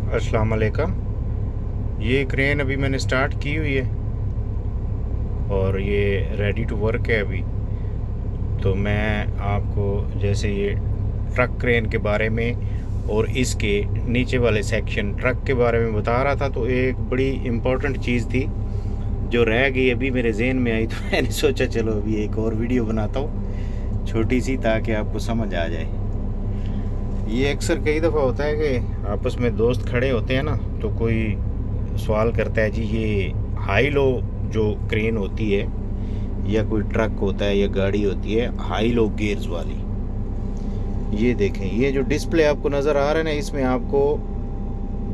अस्सलाम वालेकुम। ये क्रेन अभी मैंने स्टार्ट की हुई है और ये रेडी टू वर्क है अभी। तो मैं आपको जैसे ये ट्रक क्रेन के बारे में और इसके नीचे वाले सेक्शन ट्रक के बारे में बता रहा था, तो एक बड़ी इम्पोर्टेंट चीज़ थी जो रह गई, अभी मेरे जहन में आई, तो मैंने सोचा चलो अभी एक और वीडियो बनाता हूँ छोटी सी, ताकि आपको समझ आ जाए। ये अक्सर कई दफ़ा होता है कि आपस में दोस्त खड़े होते हैं ना, तो कोई सवाल करता है जी ये हाई लो जो क्रेन होती है या कोई ट्रक होता है या गाड़ी होती है हाई लो गियर्स वाली, ये देखें, ये जो डिस्प्ले आपको नज़र आ रहा है ना, इसमें आपको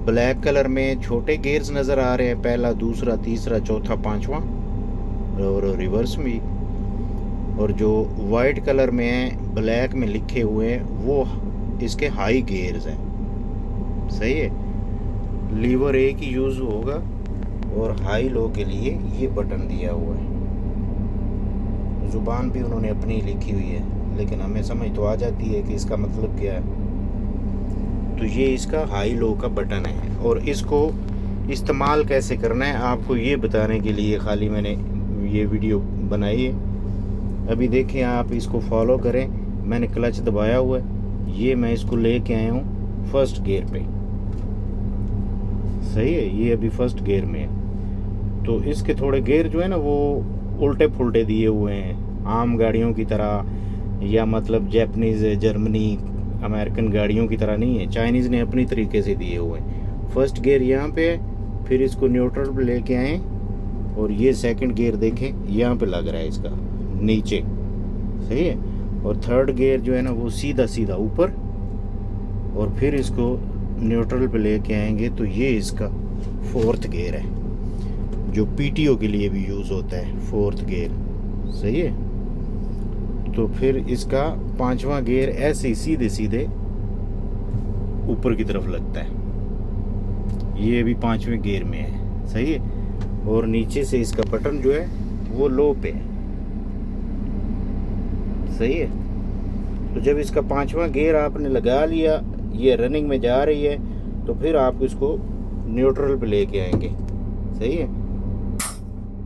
ब्लैक कलर में छोटे गियर्स नज़र आ रहे हैं, पहला, दूसरा, तीसरा, चौथा, पांचवा, और रिवर्स में। और जो वाइट कलर में ब्लैक में लिखे हुए हैं वो इसके हाई गियर्स हैं। सही है, लीवर एक ही यूज़ होगा और हाई लो के लिए ये बटन दिया हुआ है। ज़ुबान भी उन्होंने अपनी लिखी हुई है, लेकिन हमें समझ तो आ जाती है कि इसका मतलब क्या है। तो ये इसका हाई लो का बटन है और इसको इस्तेमाल कैसे करना है आपको ये बताने के लिए खाली मैंने ये वीडियो बनाई है। अभी देखें, आप इसको फॉलो करें। मैंने क्लच दबाया हुआ है, ये मैं इसको लेके आया हूँ फर्स्ट गियर पे। सही है, ये अभी फर्स्ट गियर में है। तो इसके थोड़े गियर जो है ना वो उल्टे फुल्टे दिए हुए हैं, आम गाड़ियों की तरह, या मतलब जैपनीज़, जर्मनी, अमेरिकन गाड़ियों की तरह नहीं है। चाइनीज़ ने अपनी तरीके से दिए हुए हैं। फर्स्ट गियर यहाँ पे है, फिर इसको न्यूट्रल पे लेके आए और ये सेकंड गियर देखें यहाँ पे लग रहा है इसका नीचे। सही है, और थर्ड गियर जो है ना वो सीधा सीधा ऊपर, और फिर इसको न्यूट्रल पे लेके आएंगे तो ये इसका फोर्थ गियर है, जो पीटीओ के लिए भी यूज़ होता है, फोर्थ गियर। सही है, तो फिर इसका पांचवा गियर ऐसे ही सीधे सीधे ऊपर की तरफ लगता है, ये भी पांचवें गियर में है। सही है, और नीचे से इसका बटन जो है वो लो पे है। सही है, तो जब इसका पांचवा गियर आपने लगा लिया, ये रनिंग में जा रही है, तो फिर आप इसको न्यूट्रल पे लेके आएंगे। सही है,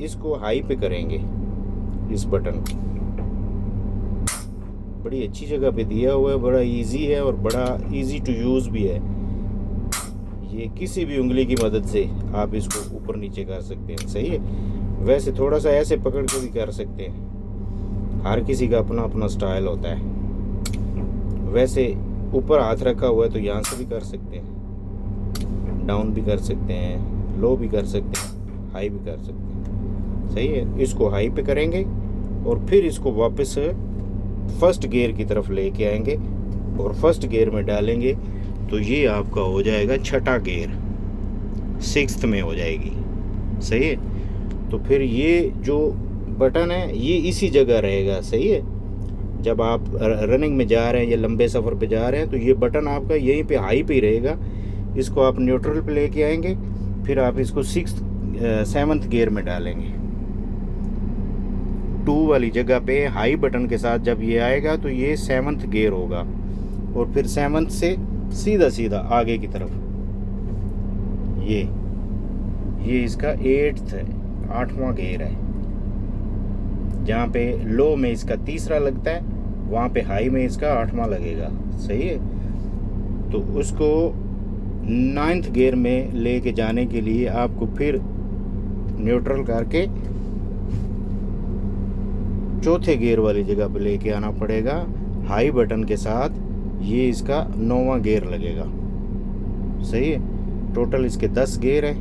इसको हाई पे करेंगे, इस बटन को बड़ी अच्छी जगह पे दिया हुआ है, बड़ा इजी है और बड़ा इजी टू यूज़ भी है। ये किसी भी उंगली की मदद से आप इसको ऊपर नीचे कर सकते हैं। सही है, वैसे थोड़ा सा ऐसे पकड़ के भी कर सकते हैं, हर किसी का अपना अपना स्टाइल होता है। वैसे ऊपर हाथ रखा हुआ है तो यहाँ से भी कर सकते हैं, डाउन भी कर सकते हैं, लो भी कर सकते हैं, हाई भी कर सकते हैं। सही है, इसको हाई पे करेंगे और फिर इसको वापस फर्स्ट गियर की तरफ लेके आएंगे और फर्स्ट गियर में डालेंगे, तो ये आपका हो जाएगा छठा गियर, सिक्स्थ में हो जाएगी। सही है, तो फिर ये जो बटन है ये इसी जगह रहेगा। सही है, जब आप रनिंग में जा रहे हैं या लंबे सफ़र पे जा रहे हैं तो ये बटन आपका यहीं पे हाई पे ही रहेगा। इसको आप न्यूट्रल पे लेके आएंगे, फिर आप इसको सेवन्थ गियर में डालेंगे, 2 वाली जगह पे हाई बटन के साथ जब ये आएगा तो ये सेवन्थ गियर होगा, और फिर सेवन्थ से सीधा सीधा आगे की तरफ ये इसका 8th है, 8वां गियर है। जहाँ पे लो में इसका तीसरा लगता है, वहाँ पे हाई में इसका 8वां लगेगा। सही है, तो उसको 9th गियर में लेके जाने के लिए आपको फिर न्यूट्रल करके चौथे गियर वाली जगह पे लेके आना पड़ेगा हाई बटन के साथ, ये इसका 9वां गियर लगेगा। सही है, टोटल इसके 10 गियर है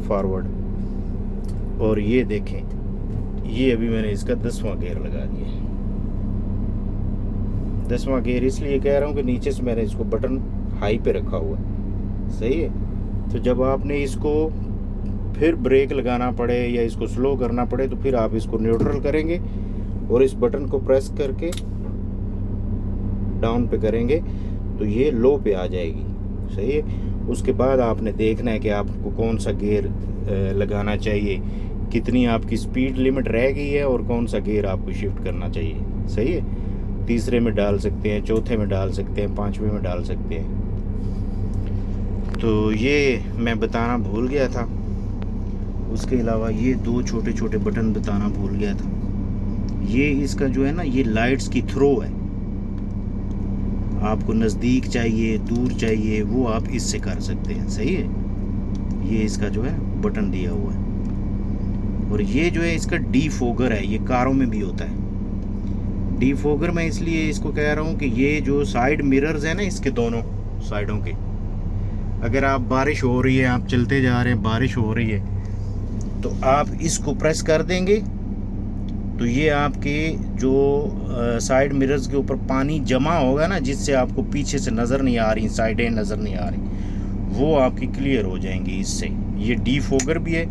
फॉरवर्ड, और ये देखें ये अभी मैंने इसका 10वां गियर लगा दिया। 10वां गियर इसलिए कह रहा हूँ कि नीचे से मैंने इसको बटन हाई पे रखा हुआ है। सही है, तो जब आपने इसको फिर ब्रेक लगाना पड़े या इसको स्लो करना पड़े तो फिर आप इसको न्यूट्रल करेंगे और इस बटन को प्रेस करके डाउन पे करेंगे तो ये लो पे आ जाएगी। सही है, उसके बाद आपने देखना है कि आपको कौन सा गियर लगाना चाहिए, कितनी आपकी स्पीड लिमिट रह गई है और कौन सा गियर आपको शिफ्ट करना चाहिए। सही है, तीसरे में डाल सकते हैं, चौथे में डाल सकते हैं, पांचवें में डाल सकते हैं। तो ये मैं बताना भूल गया था। उसके अलावा ये 2 छोटे छोटे बटन बताना भूल गया था। ये इसका जो है ना, ये लाइट्स की थ्रो है। आपको नज़दीक चाहिए, दूर चाहिए, वो आप इससे कर सकते हैं। सही है, ये इसका जो है बटन दिया हुआ है। और ये जो है इसका डीफोगर है, ये कारों में भी होता है। डीफोगर मैं इसलिए इसको कह रहा हूँ कि ये जो साइड मिरर्स है ना, इसके दोनों साइडों के, अगर आप बारिश हो रही है, आप चलते जा रहे हैं, बारिश हो रही है, तो आप इसको प्रेस कर देंगे तो ये आपके जो साइड मिरर्स के ऊपर पानी जमा होगा ना, जिससे आपको पीछे से नज़र नहीं आ रही, साइडें नज़र नहीं आ रही, वो आपकी क्लियर हो जाएंगी इससे। ये डीफोगर भी है।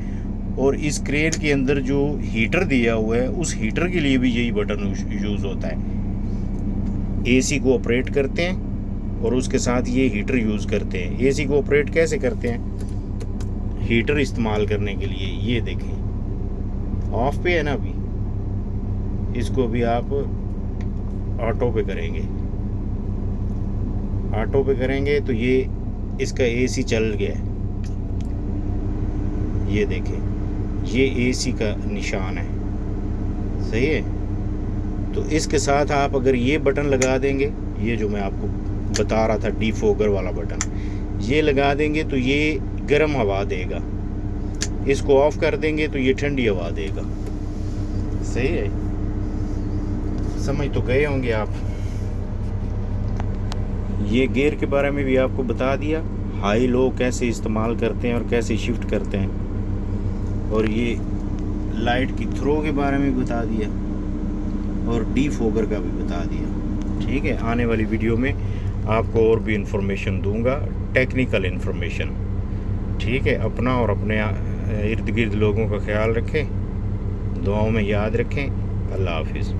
और इस क्रेन के अंदर जो हीटर दिया हुआ है, उस हीटर के लिए भी यही बटन यूज़ होता है। एसी को ऑपरेट करते हैं और उसके साथ ये हीटर यूज़ करते हैं। एसी को ऑपरेट कैसे करते हैं? हीटर इस्तेमाल करने के लिए। ये देखें, ऑफ पे है ना अभी, इसको भी आप ऑटो पे करेंगे। ऑटो पे करेंगे तो ये इसका एसी चल गया है। ये देखें, ये एसी का निशान है। सही है। तो इसके साथ आप अगर ये बटन लगा देंगे, ये जो मैं आपको बता रहा था डीफोगर वाला बटन, ये लगा देंगे तो ये गर्म हवा देगा। इसको ऑफ कर देंगे तो ये ठंडी हवा देगा। सही है, समझ तो गए होंगे आप। ये गियर के बारे में भी आपको बता दिया, हाई लो कैसे इस्तेमाल करते हैं और कैसे शिफ्ट करते हैं। और ये लाइट की थ्रो के बारे में बता दिया और डीफोगर का भी बता दिया। ठीक है, आने वाली वीडियो में आपको और भी इन्फॉर्मेशन दूंगा, टेक्निकल इन्फॉर्मेशन। ठीक है, अपना और अपने इर्द गिर्द लोगों का ख्याल रखें, दुआओं में याद रखें। अल्लाह हाफिज़।